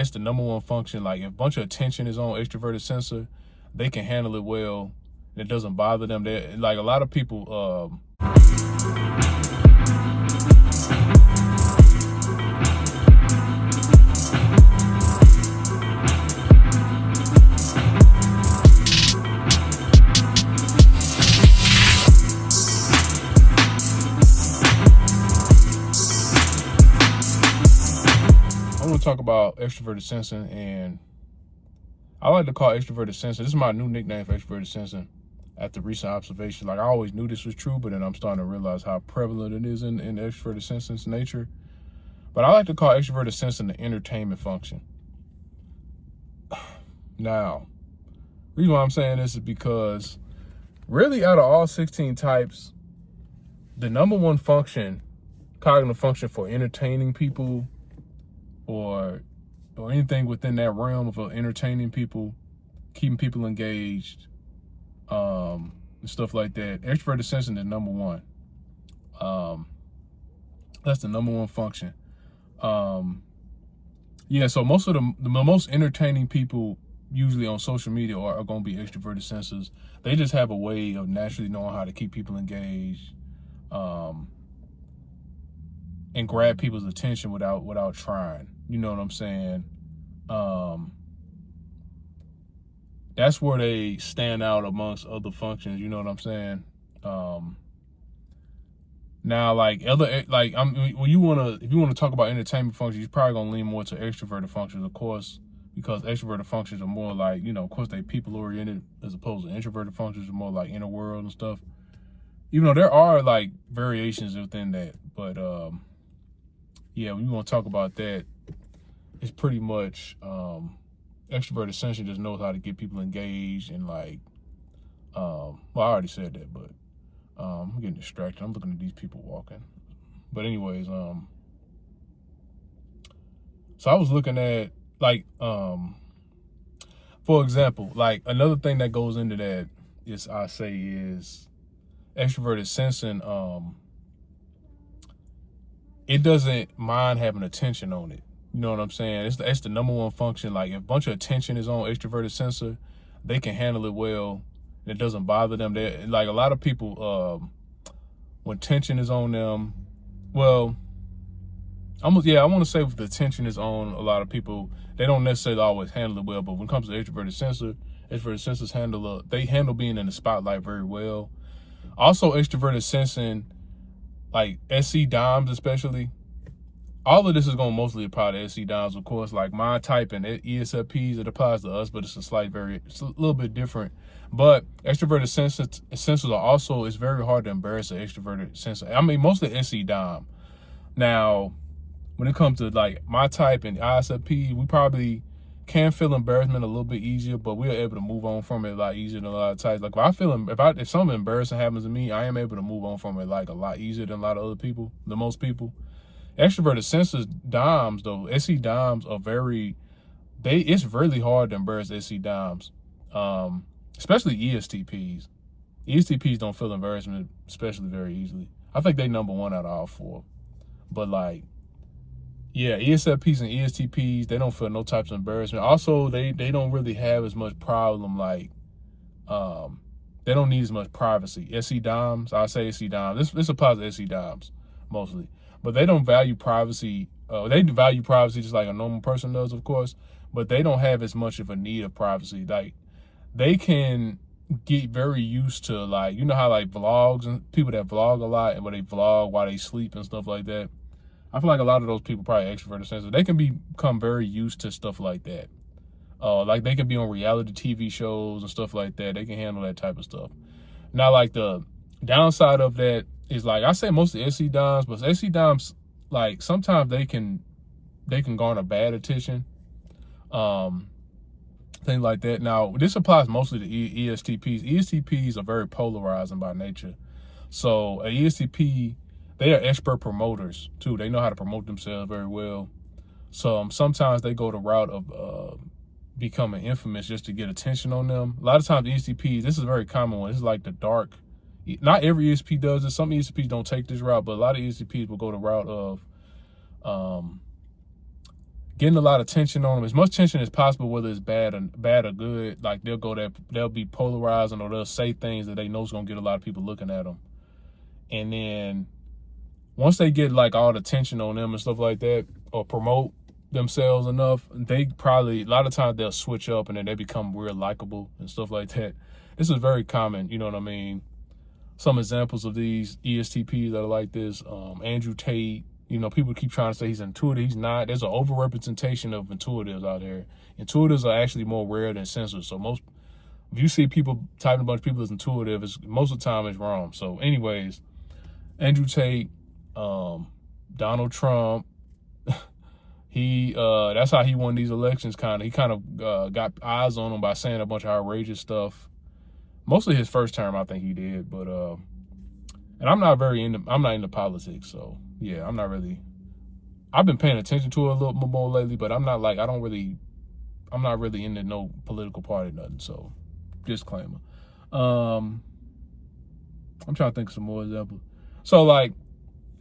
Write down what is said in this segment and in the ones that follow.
the number one function. Like if a bunch of attention is on extroverted sensor, they can handle it well. It doesn't bother them. They like a lot of people. I want to talk about extroverted sensing, and I like to call extroverted sensing. This is my new nickname for extroverted sensing after recent observation. Like I always knew this was true, but then I'm starting to realize how prevalent it is in extroverted sensing's nature. But I like to call extroverted sensing the entertainment function. Now, the reason why I'm saying this is because really out of all 16 types, the number one function, cognitive function for entertaining people or anything within that realm of entertaining people, keeping people engaged, and stuff like that. Extroverted sensing is number one. That's the number one function. Yeah, so most of the most entertaining people usually on social media are going to be extroverted sensors. They just have a way of naturally knowing how to keep people engaged, and grab people's attention without trying. You know what I'm saying? That's where they stand out amongst other functions. You know what I'm saying? Now, like if you want to talk about entertainment functions, you're probably gonna lean more to extroverted functions, of course, because extroverted functions are more like, of course, they people oriented, as opposed to introverted functions are more like inner world and stuff. Even though there are like variations within that, but yeah, when you want to talk about that, it's pretty much extroverted sensing just knows how to get people engaged and like, well, I already said that, but I'm getting distracted. I'm looking at these people walking. But anyways, so I was looking at like, for example, like another thing that goes into that is extroverted sensing. It doesn't mind having attention on it. You know what I'm saying? It's the number one function. Like if a bunch of attention is on extroverted sensor, they can handle it well. It doesn't bother them. They like a lot of people, when tension is on them, well, I want to say if the tension is on a lot of people, they don't necessarily always handle it well. But when it comes to extroverted sensors handle being in the spotlight very well. Also, extroverted sensing, like SC dimes especially, all of this is going to mostly apply to SC dimes, of course, like my type and ESFPs, it applies to us, but it's a little bit different. But extroverted sensors are also, it's very hard to embarrass an extroverted sensor. I mean, mostly SC dime. Now, when it comes to like my type and ISFP, we probably can feel embarrassment a little bit easier, but we're able to move on from it a lot easier than a lot of types. Like if something embarrassing happens to me, I am able to move on from it like a lot easier than a lot of other people, most people. Extroverted sensors dimes though, SC dimes are it's really hard to embarrass SC dimes, especially ESTPs. ESTPs don't feel embarrassment especially very easily. I think they number one out of all four. But like, yeah, ESFPs and ESTPs, they don't feel no types of embarrassment. Also, they don't really have as much problem, like, they don't need as much privacy. SC dimes, I say SC dimes. This applies to SC dimes mostly. But they don't value privacy. They value privacy just like a normal person does, of course. But they don't have as much of a need of privacy. Like, they can get very used to, like, you know how like vlogs and people that vlog a lot and where they vlog while they sleep and stuff like that. I feel like a lot of those people probably extroverted sensors. They can become very used to stuff like that. Like they can be on reality TV shows and stuff like that. They can handle that type of stuff. Now, like the downside of that is, like I say, mostly SC dimes, but SC dimes, like sometimes they can garner bad attention, things like that. Now, this applies mostly to ESTPs. ESTPs are very polarizing by nature. So an ESTP, they are expert promoters too. They know how to promote themselves very well. So sometimes they go the route of becoming infamous just to get attention on them. A lot of times ESTPs, this is a very common one. This is like the dark. Not every ESTP does this. Some ESTPs don't take this route, but a lot of ESTPs will go the route of getting a lot of tension on them, as much tension as possible, whether it's bad or good. Like they'll be polarizing, or they'll say things that they know is gonna get a lot of people looking at them. And then once they get like all the tension on them and stuff like that, or promote themselves enough, they probably, a lot of times they'll switch up and then they become real likable and stuff like that. This is very common, you know what I mean? Some examples of these ESTPs that are like this, Andrew Tate, you know, people keep trying to say he's intuitive. He's not. There's an overrepresentation of intuitives out there. Intuitives are actually more rare than sensors. So if you see people typing a bunch of people as intuitive, most of the time it's wrong. So anyways, Andrew Tate, Donald Trump, that's how he won these elections. He kind of got eyes on him by saying a bunch of outrageous stuff. Mostly his first term, I think he did, but and I'm not into politics, so yeah, I've been paying attention to it a little more lately, but I'm not really into no political party, nothing. So disclaimer. I'm trying to think of some more examples. So like,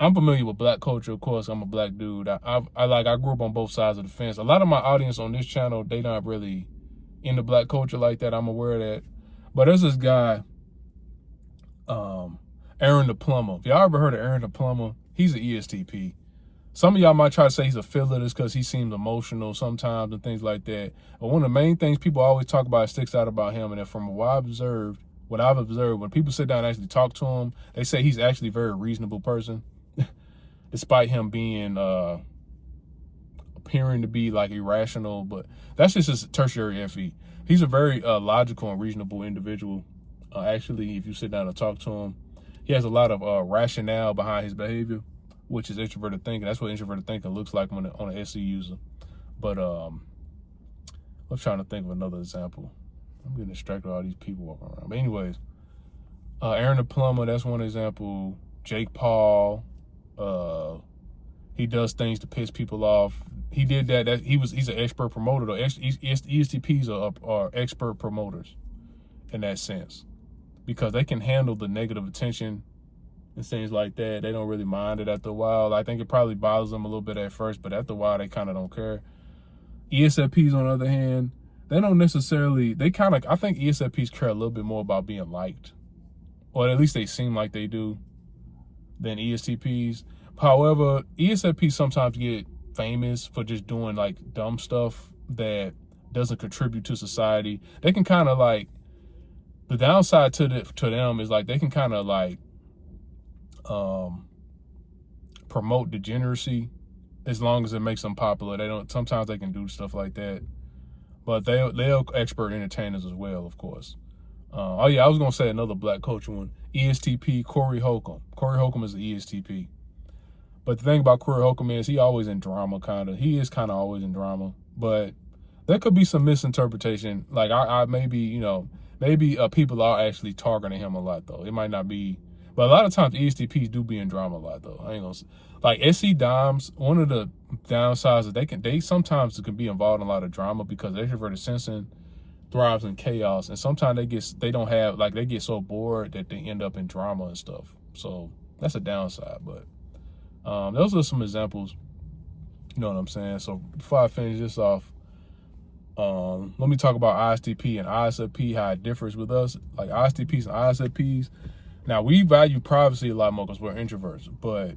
I'm familiar with black culture, of course. I'm a black dude. I grew up on both sides of the fence. A lot of my audience on this channel, they not really into black culture like that. I'm aware of that. But there's this guy, Aaron the Plumber. If y'all ever heard of Aaron the Plumber, he's an ESTP. Some of y'all might try to say he's a filler just because he seems emotional sometimes and things like that. But one of the main things people always talk about, sticks out about him, and from what I've observed, when people sit down and actually talk to him, they say he's actually a very reasonable person, despite him being appearing to be like irrational. But that's just his tertiary FE. He's a very logical and reasonable individual. Actually, if you sit down and talk to him, he has a lot of rationale behind his behavior, which is introverted thinking. That's what introverted thinking looks like on an SE user. But I'm trying to think of another example. I'm getting distracted by all these people walking around. But anyways, Aaron the Plumber, that's one example. Jake Paul, he does things to piss people off. He did that. He's an expert promoter. Though. ESTPs are expert promoters in that sense, because they can handle the negative attention and things like that. They don't really mind it after a while. I think it probably bothers them a little bit at first, but after a while, they kind of don't care. ESFPs, on the other hand, they don't necessarily, I think ESFPs care a little bit more about being liked, or at least they seem like they do, than ESTPs. However, ESFPs sometimes get famous for just doing like dumb stuff that doesn't contribute to society. They can kind of like, the downside to them is like they can kind of like promote degeneracy as long as it makes them popular. Sometimes they can do stuff like that, but they're expert entertainers as well, of course. Oh yeah, I was gonna say another black culture one. ESTP, Corey Holcomb. Corey Holcomb is an ESTP. But the thing about Corey Holcomb is he always in drama, kind of. He is kind of always in drama. But there could be some misinterpretation. Like maybe people are actually targeting him a lot, though. It might not be. But a lot of times ESTPs do be in drama a lot, though. I ain't gonna say. Like SC Doms, one of the downsides is they sometimes can be involved in a lot of drama because extroverted sensing thrives in chaos, and sometimes they get so bored that they end up in drama and stuff. So that's a downside. But those are some examples. You know what I'm saying? So before I finish this off, let me talk about ISTP and ISFP, how it differs with us. Like ISTPs and ISFPs. Now, we value privacy a lot more because we're introverts, but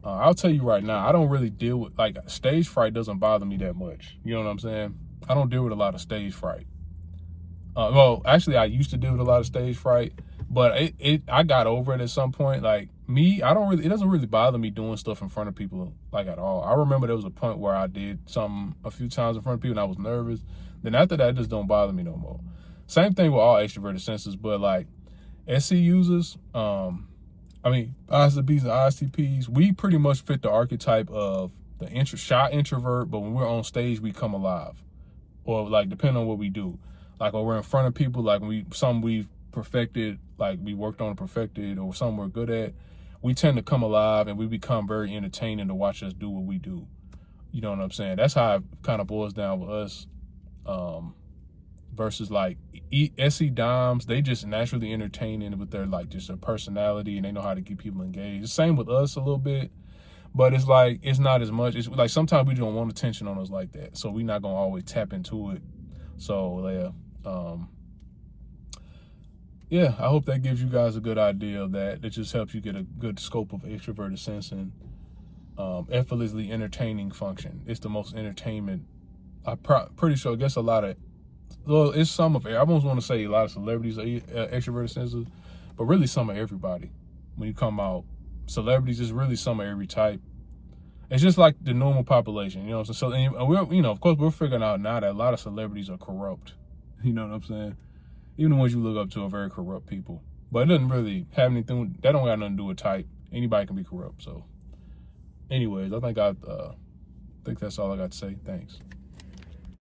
I'll tell you right now, I don't really deal with, like, stage fright doesn't bother me that much. You know what I'm saying? I don't deal with a lot of stage fright. Well, actually, I used to deal with a lot of stage fright, but I got over it at some point. Like, it doesn't really bother me doing stuff in front of people, like, at all. I remember there was a point where I did something a few times in front of people and I was nervous. Then after that, it just don't bother me no more. Same thing with all extroverted sensors, but, like, SC users, ISTPs and ISTPs, we pretty much fit the archetype of the shy introvert, but when we're on stage, we come alive. Or, like, depending on what we do. Like, when we're in front of people, like, some we've perfected, like, we worked on and perfected, or some we're good at, we tend to come alive and we become very entertaining to watch us do what we do. You know what I'm saying? That's how it kind of boils down with us. Versus like SE Doms, they just naturally entertaining with their, like, just their personality, and they know how to keep people engaged. The same with us a little bit, But it's like, it's not as much. It's like sometimes we don't want attention on us like that. So we're not going to always tap into it. So, yeah, I hope that gives you guys a good idea of that. It just helps you get a good scope of extroverted sensing. Effortlessly entertaining function. It's the most entertainment. I'm pretty sure it gets a lot of, well, it's some of it. I almost want to say a lot of celebrities are extroverted sensors, but really some of everybody. When you come out, celebrities is really some of every type. It's just like the normal population, you know what I'm saying? So, we're, of course, we're figuring out now that a lot of celebrities are corrupt. You know what I'm saying? Even the ones you look up to are very corrupt people. But it doesn't really have anything, that don't got nothing to do with type. Anybody can be corrupt. So anyways, I think that's all I got to say. Thanks.